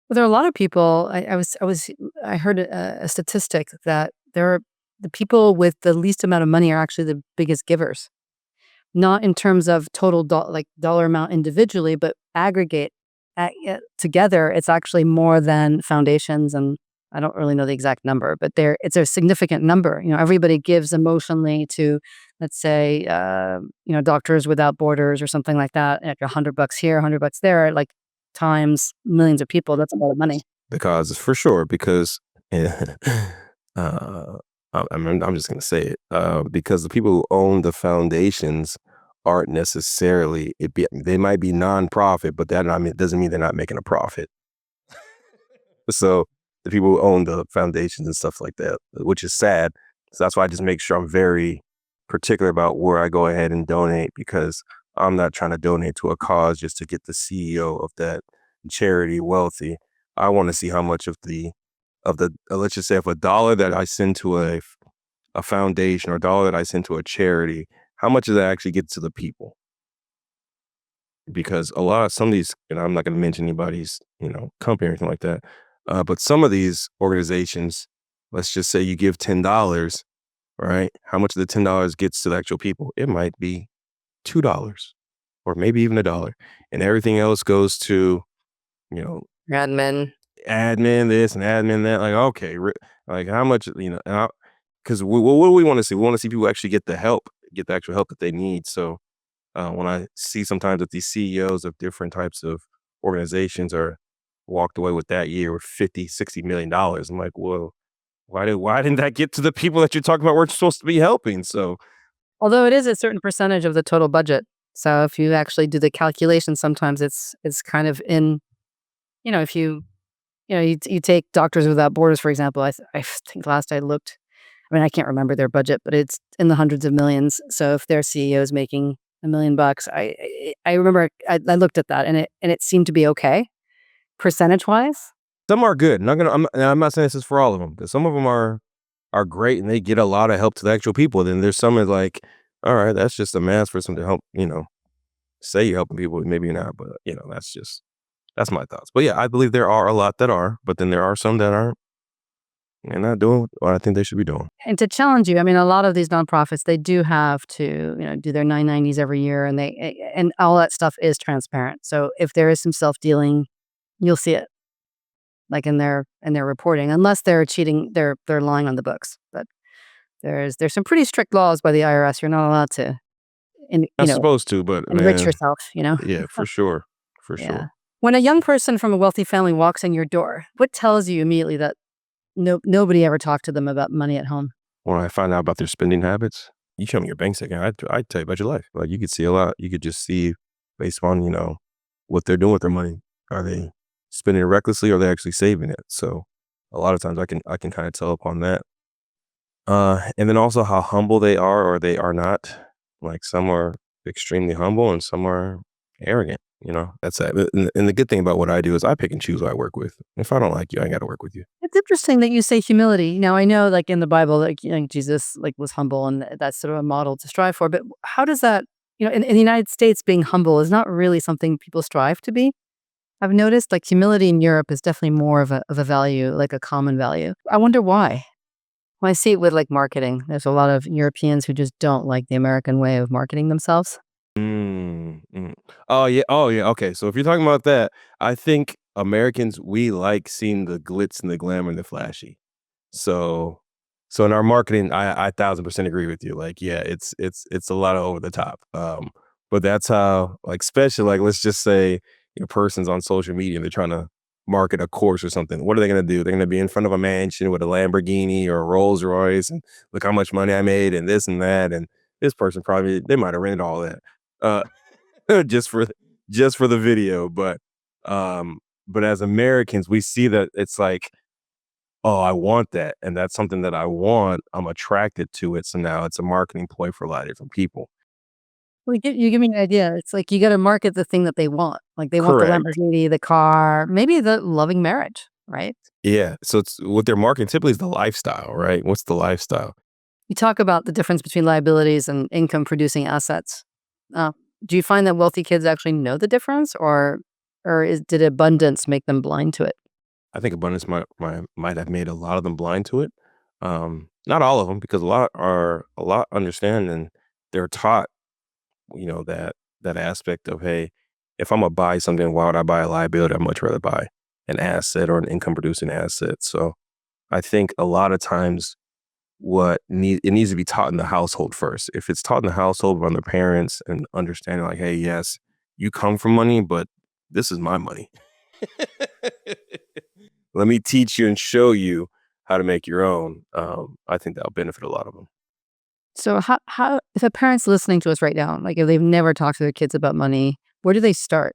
Well, there are a lot of people. I heard a statistic that there are the people with the least amount of money are actually the biggest givers. Not in terms of total like dollar amount individually, but aggregate together, it's actually more than foundations. And I don't really know the exact number, but it's a significant number. Everybody gives emotionally to, let's say, Doctors Without Borders or something like that. Like $100 here, $100 there, like times millions of people. That's a lot of money. The causes for sure, because uh, I'm just gonna say it, because the people who own the foundations aren't necessarily they might be nonprofit, but that doesn't mean they're not making a profit. So the people who own the foundations and stuff like that, which is sad. So that's why I just make sure I'm very particular about where I go ahead and donate, because I'm not trying to donate to a cause just to get the CEO of that charity wealthy. I want to see how much of the let's just say if a dollar that I send to a foundation or a dollar that I send to a charity, how much does that actually get to the people? Because some of these, and I'm not going to mention anybody's, company or anything like that, but some of these organizations, let's just say you give $10, right? How much of the $10 gets to the actual people? It might be $2 or maybe even $1, and everything else goes to, you know, Admin. admin this and admin that. Like, okay, like how much, because what do we want to see? We want to see people actually get the actual help that they need. So when I see sometimes that these CEOs of different types of organizations are walked away with that year with 50, $60 million, I'm like, well, why didn't that get to the people that you're talking about we're supposed to be helping? So Although it is a certain percentage of the total budget. So if you actually do the calculation, sometimes it's kind of in, if you take Doctors Without Borders, for example. I think last I looked, I mean, I can't remember their budget, but it's in the hundreds of millions. So if their CEO is making $1 million, I remember I looked at that, and it seemed to be okay percentage wise. some are good. I'm not saying this is for all of them, because some of them are great and they get a lot of help to the actual people. Then there's some that's like, all right, that's just a mask for some to help, say you're helping people, maybe you're not, but that's my thoughts. But yeah, I believe there are a lot that are, but then there are some that aren't and not doing what I think they should be doing. And to challenge you, I mean, a lot of these nonprofits, they do have to, do their 990s every year, and and all that stuff is transparent. So if there is some self dealing, you'll see it, like in their reporting, unless they're cheating, they're lying on the books. But there's some pretty strict laws by the IRS. You're not allowed to, in, Not supposed to, but enrich man, yourself. yeah, for sure. For Yeah. sure. When a young person from a wealthy family walks in your door, what tells you immediately that nobody ever talked to them about money at home? When I find out about their spending habits, you show me your bank statement, I'd tell you about your life. Like, you could see a lot. You could just see based on, what they're doing with their money. Are they spending it recklessly, or are they actually saving it? So a lot of times I can kind of tell upon that. And then also how humble they are or they are not. Like, some are extremely humble and some are arrogant. That's it. And the good thing about what I do is I pick and choose who I work with. If I don't like you, I got to work with you. It's interesting that you say humility. Now I know, like in the Bible, like Jesus, like was humble, and that's sort of a model to strive for. But how does that, in the United States, being humble is not really something people strive to be. I've noticed, like humility in Europe is definitely more of a value, like a common value. I wonder why. Well, I see it with like marketing. There's a lot of Europeans who just don't like the American way of marketing themselves. Mm, mm. Oh yeah. Oh yeah. Okay. So if you're talking about that, I think Americans, we like seeing the glitz and the glamour and the flashy. So so in our marketing, I 1,000% agree with you. Like, yeah, it's a lot of over the top. But that's how, like, especially, like, let's just say your person's on social media and they're trying to market a course or something. What are they gonna do? They're gonna be in front of a mansion with a Lamborghini or a Rolls Royce and look how much money I made and this and that. And this person probably they might have rented all that. Uh just for the video. But as Americans, we see that it's like, oh, I want that, and that's something that I want, I'm attracted to it, so now it's a marketing ploy for a lot of different people. Well, you give me an idea. It's like you got to market the thing that they want. Like they want the Correct. Lamborghini, the car, maybe the loving marriage, right? Yeah, so it's what they're marketing typically is the lifestyle, right? What's the lifestyle? You talk about the difference between liabilities and income producing assets. Uh, do you find that wealthy kids actually know the difference, or did abundance make them blind to it? I think abundance might have made a lot of them blind to it. Not all of them, because a lot understand, and they're taught, that aspect of, hey, if I'm gonna buy something, why would I buy a liability? I'd much rather buy an asset or an income producing asset. So I think a lot of times it needs to be taught in the household first. If it's taught in the household from the parents and understanding, like, hey, yes, you come from money, but this is my money. Let me teach you and show you how to make your own. I think that'll benefit a lot of them. So how if a parent's listening to us right now, like if they've never talked to their kids about money, where do they start?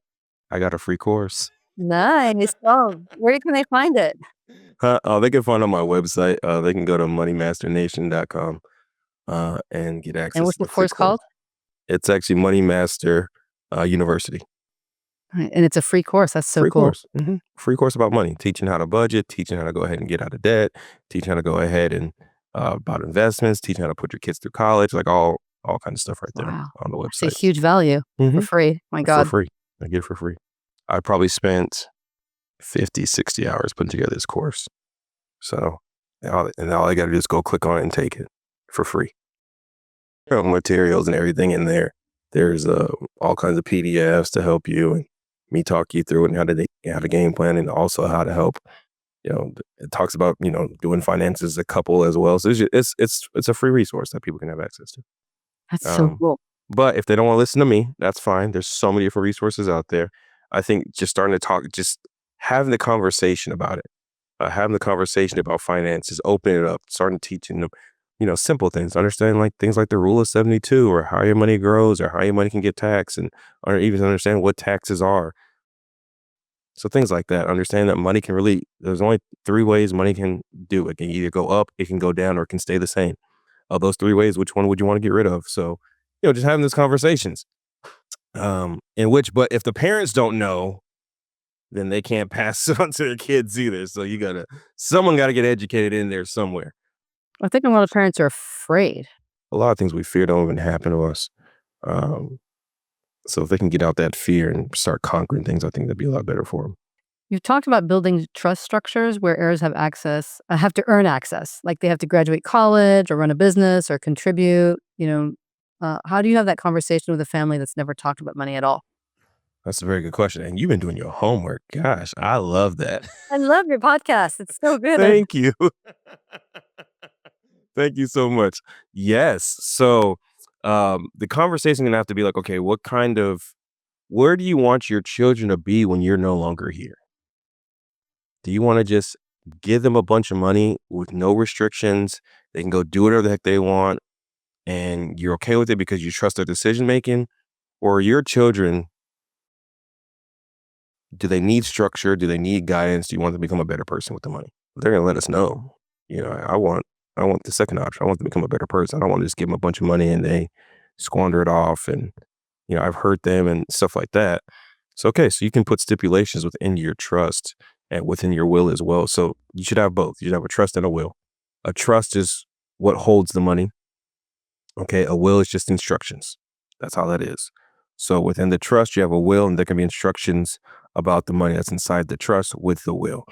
I got a free course. Nice. Oh, where can they find it? They can find it on my website. They can go to moneymasternation.com and get And access what's to the the free course course. called? It's actually Money Master University. Right, and it's a free course. That's so Free cool. course. Free course about money, teaching how to budget, teaching how to go ahead and get out of debt, teaching how to go ahead and about investments, teaching how to put your kids through college, like all kinds of stuff right there Wow. on the That's a website. huge value for hmm free. My For God. free. I get it for free. I probably spent 50, 60 hours putting together this course. So, all I got to do is go click on it and take it for free. Materials and everything in there. There's all kinds of PDFs to help you and me talk you through it and how to game plan and also how to help. It talks about doing finances as a couple as well. So it's a free resource that people can have access to. That's so Um, cool. but if they don't want to listen to me, that's fine. There's so many different resources out there. I think just starting to talk, just having the conversation about it, having the conversation about finances, opening it up, starting teaching them, simple things, understanding like things like the rule of 72 or how your money grows or how your money can get taxed or even understand what taxes are. So things like that, understand that money can there's only three ways money can do. It can either go up, it can go down, or it can stay the same. Of those three ways, which one would you want to get rid of? So, just having these conversations. But if the parents don't know, then they can't pass it on to their kids either. So someone got to get educated in there somewhere. I think a lot of parents are afraid. A lot of things we fear don't even happen to us. Um, so if they can get out that fear and start conquering things, I think that'd be a lot better for them. You've talked about building trust structures where heirs have to earn access, like they have to graduate college or run a business or contribute. How do you have that conversation with a family that's never talked about money at all? That's a very good question. And you've been doing your homework. Gosh, I love that. I love your podcast. It's so good. Thank you. Thank you so much. Yes. So the conversation gonna have to be like, okay, where do you want your children to be when you're no longer here? Do you want to just give them a bunch of money with no restrictions? They can go do whatever the heck they want, and you're okay with it because you trust their decision making? Or your children, do they need structure? Do they need guidance? Do you want them to become a better person with the money? They're gonna let us know. I want the second option. I want them to become a better person. I don't want to just give them a bunch of money and they squander it off and I've hurt them and stuff like that. So okay, so you can put stipulations within your trust and within your will as well. So you should have both. You should have a trust and a will. A trust is what holds the money. Okay, a will is just instructions. That's all that is. So within the trust, you have a will, and there can be instructions about the money that's inside the trust with the will.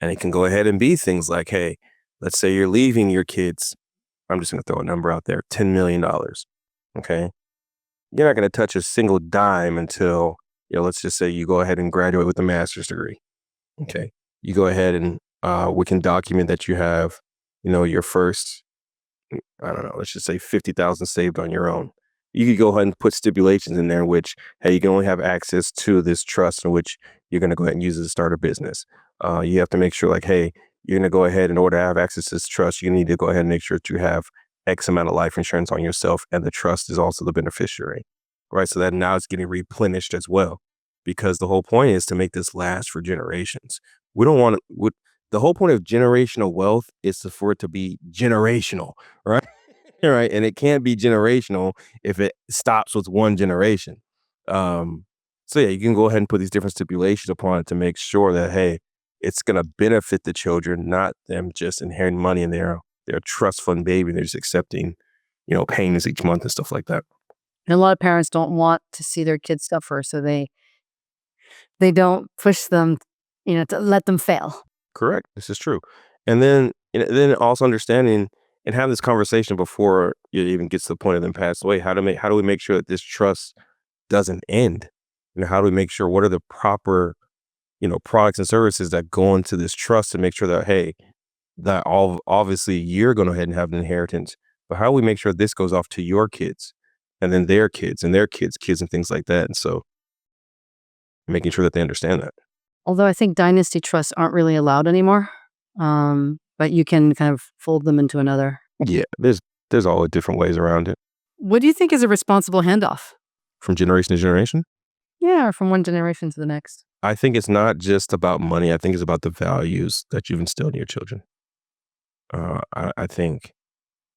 And it can go ahead and be things like, hey, let's say you're leaving your kids. I'm just going to throw a number out there, $10 million. Okay. You're not going to touch a single dime until, let's just say you go ahead and graduate with a master's degree. Okay. You go ahead and we can document that you have, your first, I don't know, let's just say 50,000 saved on your own. You could go ahead and put stipulations in there in which, hey, you can only have access to this trust in which you're going to go ahead and use it to start a business. You have to make sure like, hey, you're going to go ahead in order to have access to this trust, you need to go ahead and make sure that you have X amount of life insurance on yourself and the trust is also the beneficiary, right? So that now it's getting replenished as well because the whole point is to make this last for generations. We don't want to, the whole point of generational wealth is for it to be generational, right? Right. And it can't be generational if it stops with one generation. So yeah, you can go ahead and put these different stipulations upon it to make sure that, hey, it's going to benefit the children, not them just inheriting money in their trust fund baby. And they're just accepting, payments each month and stuff like that. And a lot of parents don't want to see their kids suffer, so they don't push them, to let them fail. Correct. This is true. And then also understanding and have this conversation before it even gets to the point of them passing away. How do we make sure that this trust doesn't end? How do we make sure what are the proper, products and services that go into this trust to make sure that, hey, that all obviously you're going to go ahead and have an inheritance, but how do we make sure this goes off to your kids and then their kids and their kids and things like that? And so making sure that they understand that. Although I think dynasty trusts aren't really allowed anymore, but you can kind of fold them into another. Yeah, there's There's always different ways around it What do you think is a responsible handoff? from generation to generation. Yeah, or from one generation to the next. I think it's not just about money. I think it's about the values that you've instilled in your children. I think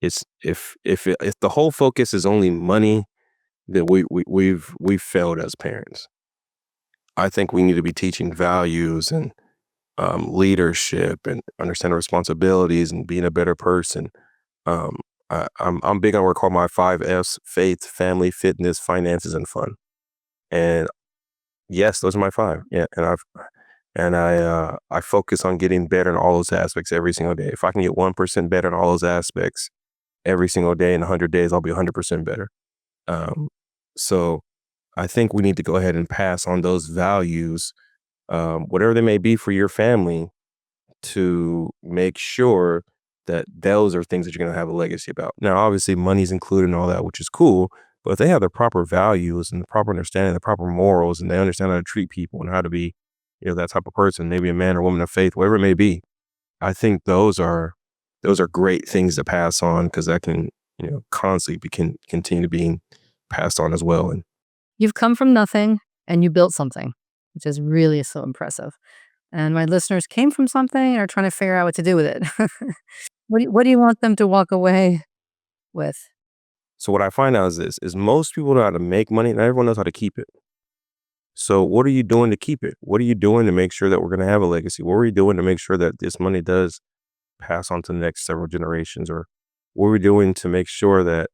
it's if the whole focus is only money, then we've failed as parents. I think we need to be teaching values and leadership and understanding responsibilities and being a better person. I'm big on what I call my 5 F's: faith, family, fitness, finances, and fun. And yes, those are my 5. Yeah, I focus on getting better in all those aspects every single day. If I can get 1% better in all those aspects every single day in 100 days, I'll be 100% better. Um, so I think we need to go ahead and pass on those values, whatever they may be for your family, to make sure that those are things that you're going to have a legacy about. Now, obviously, money's included and all that, which is cool. But if they have the proper values and the proper understanding, the proper morals, and they understand how to treat people and how to be, that type of person, maybe a man or woman of faith, whatever it may be, I think those are great things to pass on, because that can, constantly continue being passed on as well. And You've come from nothing and you built something, which is really so impressive. And my listeners came from something and are trying to figure out what to do with it. What do you want them to walk away with? so what I find out is this: is most people know how to make money, and everyone knows how to keep it. So what are you doing to keep it? What are you doing to make sure that we're going to have a legacy? What are we doing to make sure that this money does pass on to the next several generations? Or what are we doing to make sure that,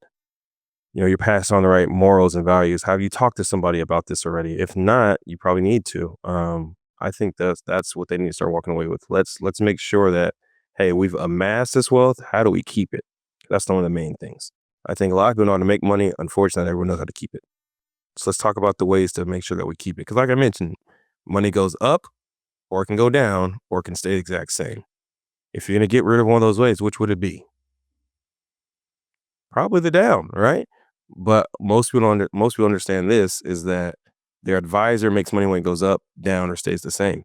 you're passing on the right morals and values? Have you talked to somebody about this already? If not, you probably need to. I think that's what they need to start walking away with. Let's make sure that, hey, we've amassed this wealth. How do we keep it? That's one of the main things. I think a lot of people know how to make money. Unfortunately, not everyone knows how to keep it. So let's talk about the ways to make sure that we keep it. Because like I mentioned, money goes up, or it can go down, or it can stay the exact same. If you're going to get rid of one of those ways, which would it be? Probably the down, right? But most people understand this, is that their advisor makes money when it goes up, down, or stays the same,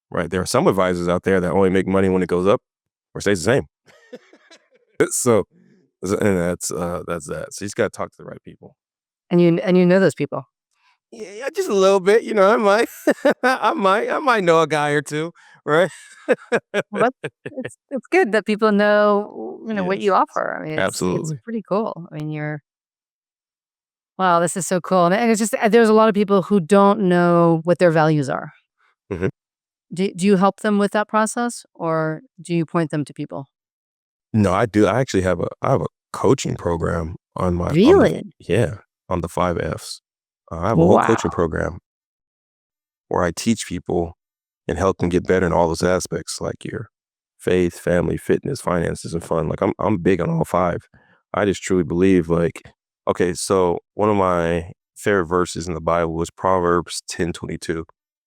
right? There are some advisors out there that only make money when it goes up or stays the same. So, and that's that. So you just got to talk to the right people. And you know those people. Yeah, just a little bit. I might, I might know a guy or two, right? Well, it's good that people know what you Yes, offer. I mean, it's absolutely. pretty cool. I mean, wow, this is so cool. And it's just there's a lot of people who don't know what their values are. Mhm. Do you help them with that process, or do you point them to people? No, I do. I have a coaching program Really? on the 5 F's. I have a whole Wow. coaching program where I teach people and help them get better in all those aspects, like your faith, family, fitness, finances, and fun. Like I'm big on all 5. I just truly believe, like, okay, so one of my favorite verses in the Bible is Proverbs 10:22.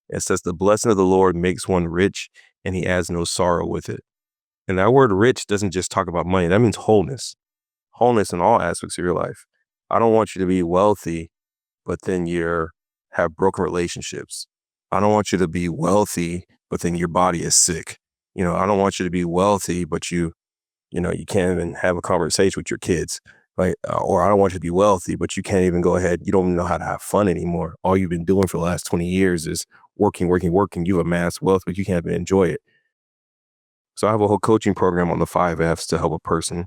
It says, "The blessing of the Lord makes one rich, and he adds no sorrow with it." And that word rich doesn't just talk about money. That means wholeness in all aspects of your life. I don't want you to be wealthy, but then you're have broken relationships. I don't want you to be wealthy, but then your body is sick. I don't want you to be wealthy, but you can't even have a conversation with your kids. Like, or I don't want you to be wealthy, but you can't even go ahead. You don't even know how to have fun anymore. All you've been doing for the last 20 years is working, working, working. You've amassed wealth, but you can't even enjoy it. So I have a whole coaching program on the 5 F's to help a person,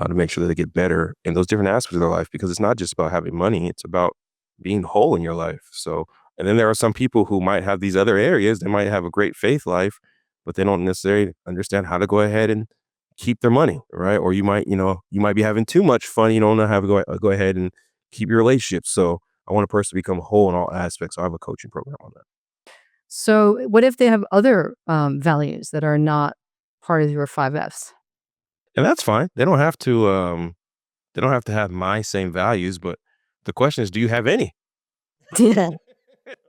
to make sure that they get better in those different aspects of their life, because it's not just about having money, it's about being whole in your life. So, and then there are some people who might have these other areas. They might have a great faith life, but they don't necessarily understand how to go ahead and keep their money, right? Or you might be having too much fun. You don't know how to go ahead and keep your relationship. So I want a person to become whole in all aspects. So I have a coaching program on that. So, what if they have other values that are not part of your 5 Fs? And that's fine. They don't have to have my same values, but the question is, do you have any? Yeah.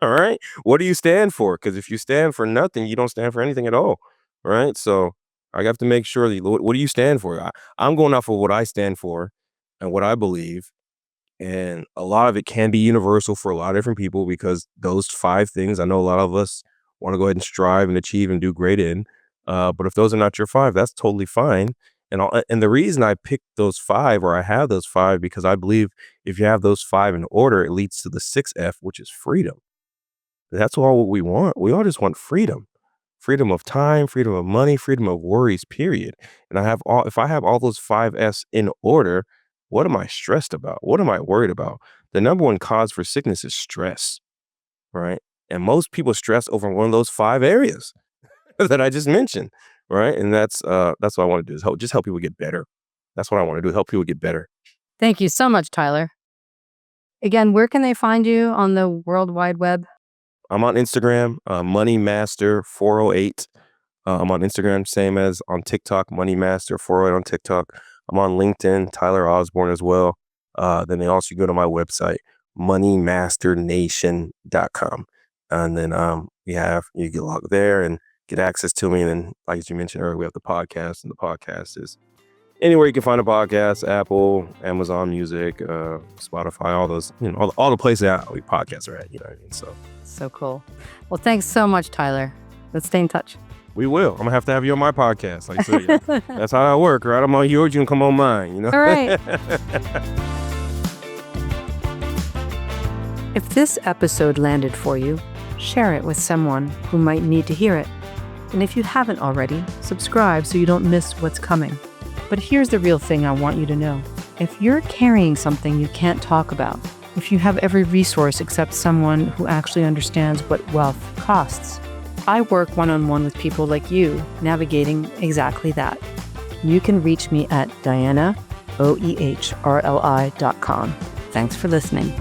All right. What do you stand for? Because if you stand for nothing, you don't stand for anything at all. Right. So I have to make sure that what do you stand for? I'm going off of what I stand for and what I believe. And a lot of it can be universal for a lot of different people, because those 5 things, I know a lot of us want to go ahead and strive and achieve and do great in. But if those are not your 5, that's totally fine. And the reason I picked those 5, or I have those 5, because I believe if you have those 5 in order, it leads to the 6th F, which is freedom. That's all what we want. We all just want freedom. Freedom of time, freedom of money, freedom of worries, period. And if I have all those 5 F's in order, what am I stressed about? What am I worried about? The number one cause for sickness is stress, right? And most people stress over one of those 5 areas that I just mentioned, right? And that's what I want to do, is help people get better. That's what I want to do, help people get better. Thank you so much, Tyler. Again, where can they find you on the World Wide Web? I'm on Instagram, Moneymaster408. I'm on Instagram, same as on TikTok, Moneymaster408 on TikTok. I'm on LinkedIn, Tyler Osborne as well. Then they also go to my website, moneymasternation.com. And then you can log there and get access to me. And then, like as you mentioned earlier, we have the podcast, and the podcast is anywhere you can find a podcast: Apple, Amazon Music, Spotify, all those, all the places that podcasts are at, you know what I mean? So cool. Well, thanks so much, Tyler. Let's stay in touch. We will. I'm going to have you on my podcast. Like I said, that's how I work, right? I'm on yours, you can come on mine, All right. If this episode landed for you, share it with someone who might need to hear it. And if you haven't already, subscribe so you don't miss what's coming. But here's the real thing I want you to know. If you're carrying something you can't talk about, if you have every resource except someone who actually understands what wealth costs, I work one-on-one with people like you navigating exactly that. You can reach me at DianaOehrli.com. Thanks for listening.